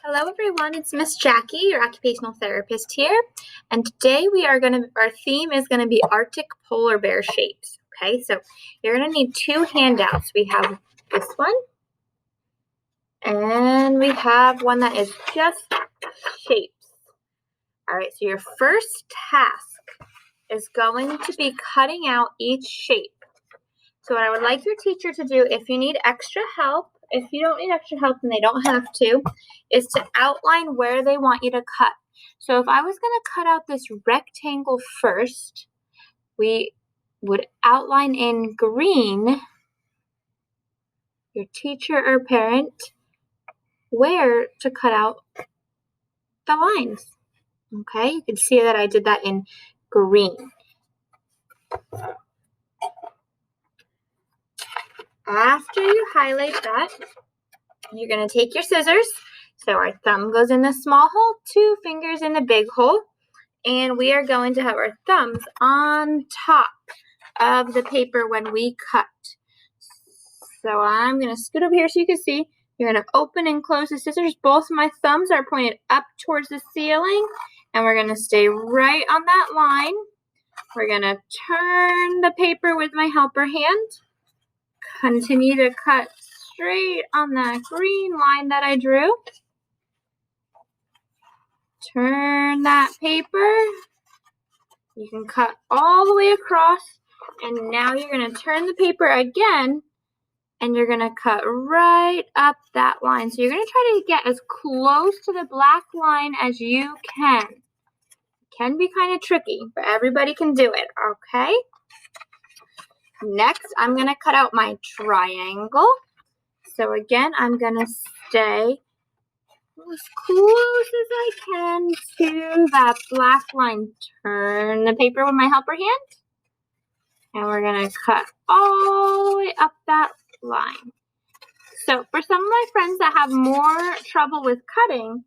Hello everyone, it's Miss Jackie, your occupational therapist here, and today our theme is gonna be Arctic polar bear shapes. Okay, so you're gonna need two handouts. We have this one, and we have one that is just shapes. All right, so your first task is going to be cutting out each shape. So what I would like your teacher to do, if you need extra help, if you don't need extra help and they don't have to, is to outline where they want you to cut. So if I was going to cut out this rectangle first, we would outline in green, your teacher or parent, where to cut out the lines. Okay, you can see that I did that in green. After you highlight that, you're going to take your scissors. So our thumb goes in the small hole, two fingers in the big hole, and we are going to have our thumbs on top of the paper when we cut. So I'm going to scoot over here so you can see. You're going to open and close the scissors. Both my thumbs are pointed up towards the ceiling, and we're going to stay right on that line. We're going to turn the paper with my helper hand. Continue to cut straight on that green line that I drew. Turn that paper. You can cut all the way across, and now you're going to turn the paper again, and you're going to cut right up that line. So you're going to try to get as close to the black line as you can. It can be kind of tricky, but everybody can do it, okay? Next, I'm going to cut out my triangle. So again, I'm going to stay as close as I can to that black line. Turn the paper with my helper hand. And we're going to cut all the way up that line. So for some of my friends that have more trouble with cutting,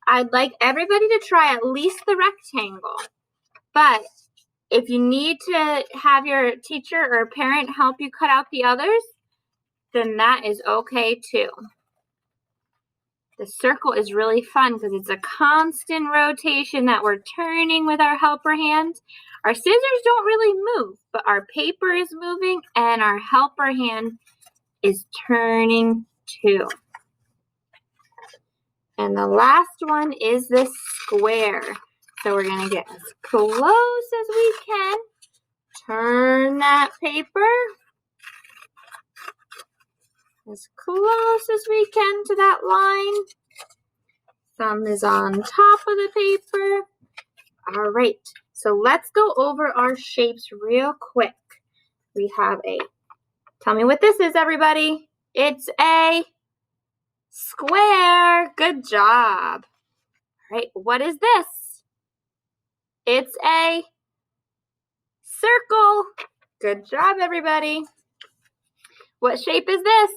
I'd like everybody to try at least the rectangle. But if you need to have your teacher or parent help you cut out the others, then that is okay too. The circle is really fun because it's a constant rotation that we're turning with our helper hand. Our scissors don't really move, but our paper is moving and our helper hand is turning too. And the last one is the square. So we're going to get as close as we can. Turn that paper as close as we can to that line. Thumb is on top of the paper. All right, so let's go over our shapes real quick. We have tell me what this is, everybody. It's a square. Good job. All right, what is this? It's a circle. Good job, everybody. What shape is this?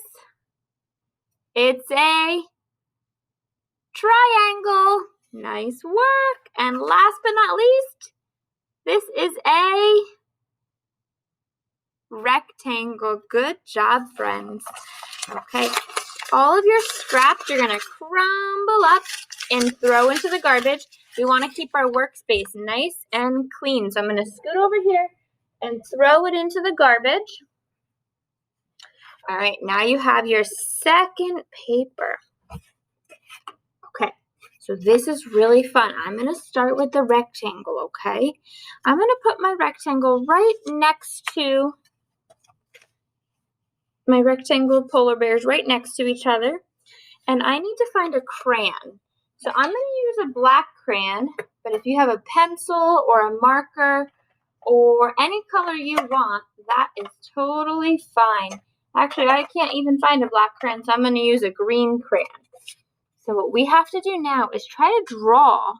It's a triangle. Nice work. And last but not least, this is a rectangle. Good job, friends. Okay, all of your scraps you're going to crumble up and throw into the garbage. We want to keep our workspace nice and clean. So I'm going to scoot over here and throw it into the garbage. All right, now you have your second paper. Okay, so this is really fun. I'm going to start with the rectangle, okay? I'm going to put my rectangle right next to my rectangle polar bears right next to each other. And I need to find a crayon. So I'm going to use a black crayon, but if you have a pencil or a marker or any color you want, that is totally fine. Actually, I can't even find a black crayon, so I'm going to use a green crayon. So what we have to do now is try to draw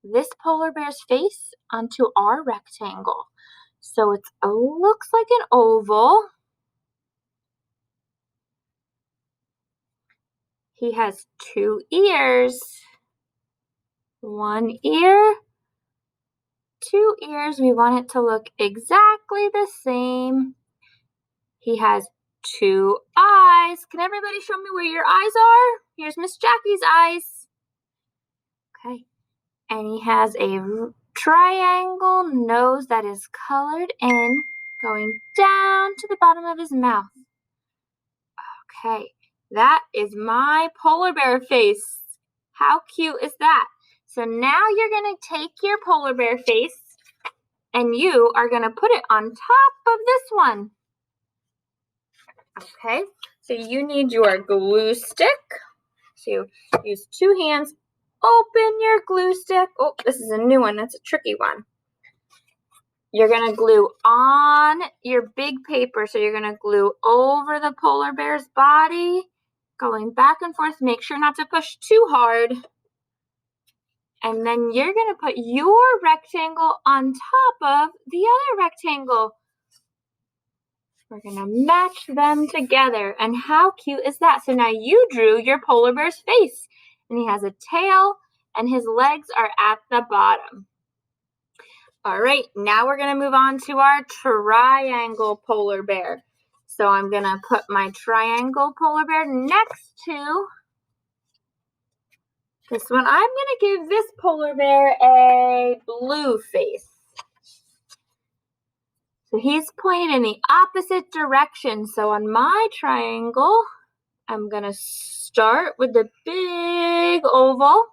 this polar bear's face onto our rectangle. So it looks like an oval. He has two ears. One ear, two ears. We want it to look exactly the same. He has two eyes. Can everybody show me where your eyes are? Here's Miss Jackie's eyes. Okay. And he has a triangle nose that is colored in, going down to the bottom of his mouth. Okay, that is my polar bear face. How cute is that? So now you're going to take your polar bear face and you are going to put it on top of this one. Okay, so you need your glue stick. So use 2 hands. Open your glue stick. Oh, this is a new one. That's a tricky one. You're going to glue on your big paper. So you're going to glue over the polar bear's body, going back and forth. Make sure not to push too hard. And then you're going to put your rectangle on top of the other rectangle. We're going to match them together. And how cute is that? So now you drew your polar bear's face. And he has a tail and his legs are at the bottom. All right, now we're going to move on to our triangle polar bear. So I'm going to put my triangle polar bear next to this one. I'm going to give this polar bear a blue face. So he's pointed in the opposite direction. So on my triangle, I'm going to start with the big oval.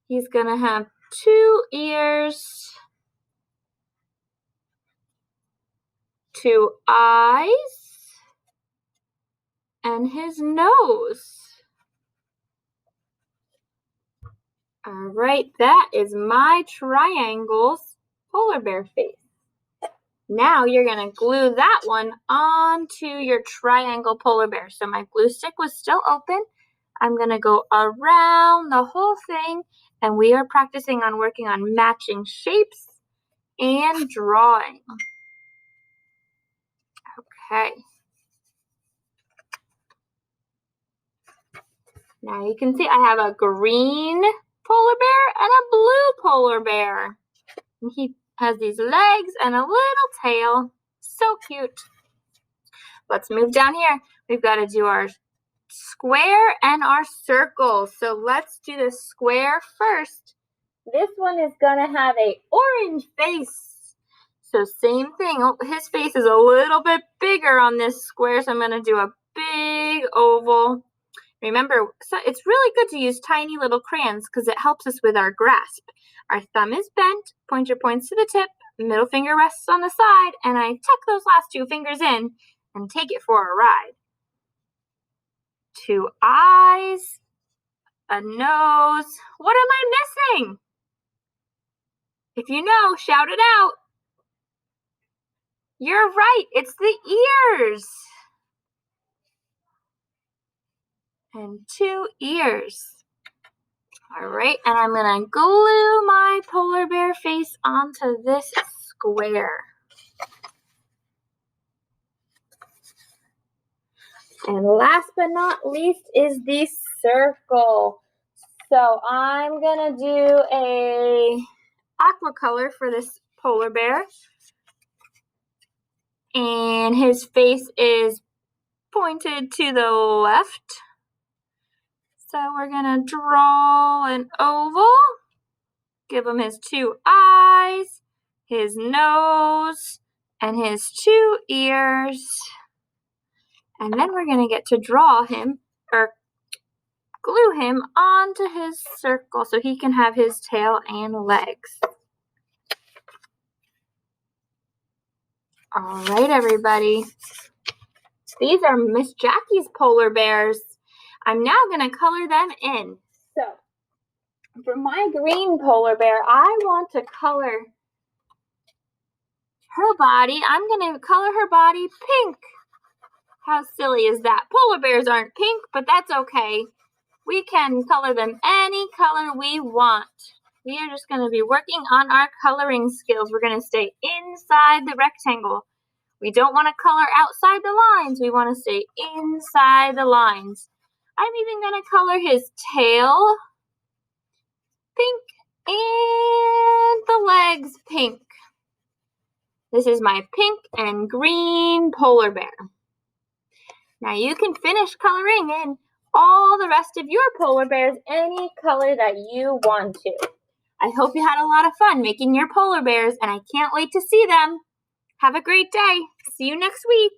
He's going to have 2 ears, 2 eyes, and his nose. All right, that is my triangle's polar bear face. Now you're going to glue that one onto your triangle polar bear. So my glue stick was still open. I'm going to go around the whole thing, and we are practicing on working on matching shapes and drawing. Okay. Now you can see I have a green polar bear and a blue polar bear. And he has these legs and a little tail. So cute. Let's move down here. We've got to do our square and our circle. So let's do the square first. This one is going to have an orange face. So same thing. Oh, his face is a little bit bigger on this square, so I'm going to do a big oval. Remember, so it's really good to use tiny little crayons because it helps us with our grasp. Our thumb is bent, pointer points to the tip, middle finger rests on the side, and I tuck those last 2 fingers in and take it for a ride. 2 eyes, a nose. What am I missing? If you know, shout it out. You're right, it's the ears. And 2 ears. All right, and I'm going to glue my polar bear face onto this square. And last but not least is the circle. So I'm going to do a aqua color for this polar bear. And his face is pointed to the left. So we're going to draw an oval. Give him his 2 eyes, his nose, and his 2 ears. And then we're going to get to draw him or glue him onto his circle so he can have his tail and legs. All right, everybody. These are Miss Jackie's polar bears. I'm now going to color them in. So, for my green polar bear, I want to color her body. I'm going to color her body pink. How silly is that? Polar bears aren't pink, but that's okay. We can color them any color we want. We are just going to be working on our coloring skills. We're going to stay inside the rectangle. We don't want to color outside the lines. We want to stay inside the lines. I'm even going to color his tail pink and the legs pink. This is my pink and green polar bear. Now you can finish coloring in all the rest of your polar bears any color that you want to. I hope you had a lot of fun making your polar bears, and I can't wait to see them. Have a great day. See you next week.